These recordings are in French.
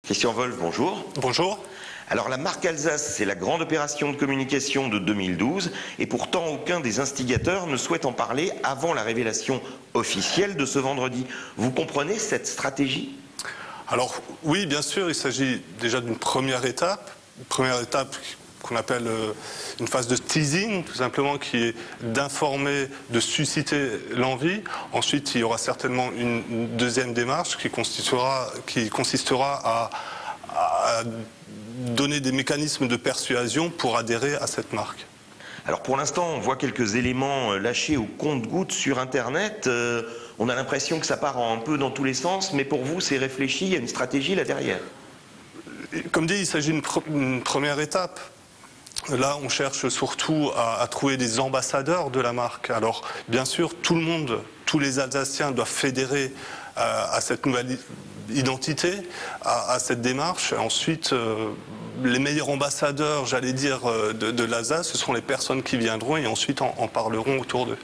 Christian Wolf, bonjour. Bonjour. Alors la marque Alsace, c'est la grande opération de communication de 2012 et pourtant aucun des instigateurs ne souhaite en parler avant la révélation officielle de ce vendredi. Vous comprenez cette stratégie ? Alors oui, bien sûr, il s'agit déjà d'une première étape qu'on appelle une phase de teasing, tout simplement, qui est d'informer, de susciter l'envie. Ensuite, il y aura certainement une deuxième démarche qui consistera à donner des mécanismes de persuasion pour adhérer à cette marque. Alors pour l'instant, on voit quelques éléments lâchés au compte-gouttes sur Internet. On a l'impression que ça part un peu dans tous les sens, mais pour vous, c'est réfléchi, il y a une stratégie là derrière. Comme dit, il s'agit d'une première étape. Là, on cherche surtout à trouver des ambassadeurs de la marque. Alors, bien sûr, tout le monde, tous les Alsaciens doivent fédérer à cette nouvelle identité, à cette démarche. Ensuite, les meilleurs ambassadeurs, j'allais dire, de l'Alsace, ce seront les personnes qui viendront et ensuite en parleront autour d'eux.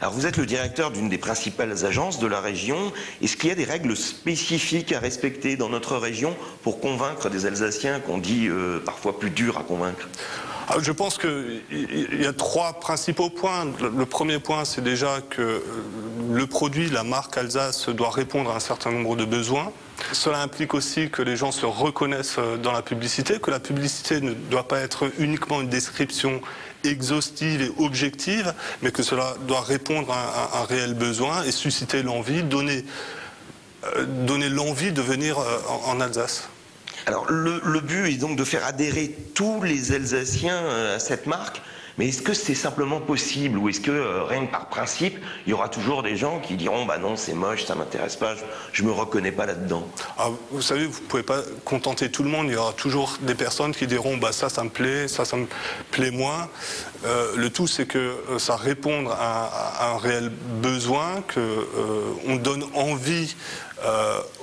Alors vous êtes le directeur d'une des principales agences de la région. Est-ce qu'il y a des règles spécifiques à respecter dans notre région pour convaincre des Alsaciens qu'on dit parfois plus durs à convaincre ? Alors je pense qu'il y a trois principaux points. Le premier point, c'est déjà que le produit, la marque Alsace, doit répondre à un certain nombre de besoins. Cela implique aussi que les gens se reconnaissent dans la publicité, que la publicité ne doit pas être uniquement une description exhaustive et objective, mais que cela doit répondre à un réel besoin et susciter l'envie, donner l'envie de venir en Alsace. Alors le but est donc de faire adhérer tous les Alsaciens à cette marque, mais est-ce que c'est simplement possible ou est-ce que rien que par principe, il y aura toujours des gens qui diront bah non c'est moche, ça m'intéresse pas, je me reconnais pas là-dedans. Alors, vous savez, vous pouvez pas contenter tout le monde, il y aura toujours des personnes qui diront bah ça me plaît, ça me plaît moins. Le tout c'est que ça réponde à un réel besoin, que on donne envie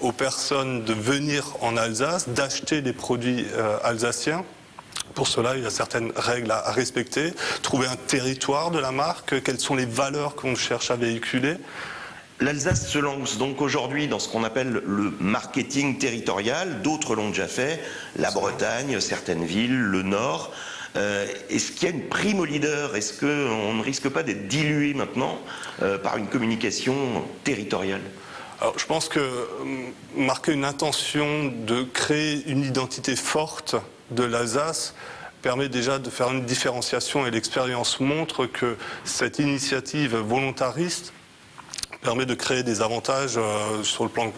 aux personnes de venir en Alsace, d'acheter des produits alsaciens. Pour cela, il y a certaines règles à respecter. Trouver un territoire de la marque, quelles sont les valeurs qu'on cherche à véhiculer. L'Alsace se lance donc aujourd'hui dans ce qu'on appelle le marketing territorial. D'autres l'ont déjà fait, la Bretagne, certaines villes, le Nord. Est-ce qu'il y a une prime au leader? Est-ce qu'on ne risque pas d'être dilué maintenant par une communication territoriale? Alors, je pense que marquer une intention de créer une identité forte de l'Alsace permet déjà de faire une différenciation et l'expérience montre que cette initiative volontariste permet de créer des avantages sur le plan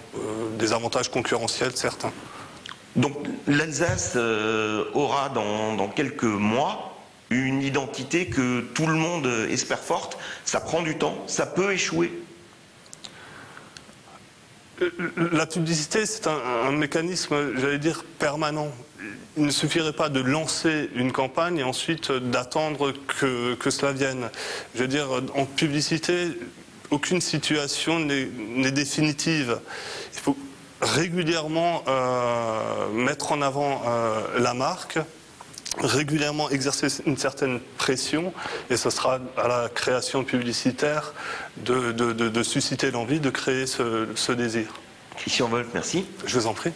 des avantages concurrentiels certains. Donc l'Alsace aura dans quelques mois une identité que tout le monde espère forte. Ça prend du temps, ça peut échouer. La publicité, c'est un mécanisme, j'allais dire, permanent. Il ne suffirait pas de lancer une campagne et ensuite d'attendre que cela vienne. Je veux dire, en publicité, aucune situation n'est définitive. Il faut régulièrement mettre en avant la marque, régulièrement exercer une certaine pression, et ce sera à la création publicitaire de susciter l'envie de créer ce désir. Christian Wolf, merci. Je vous en prie.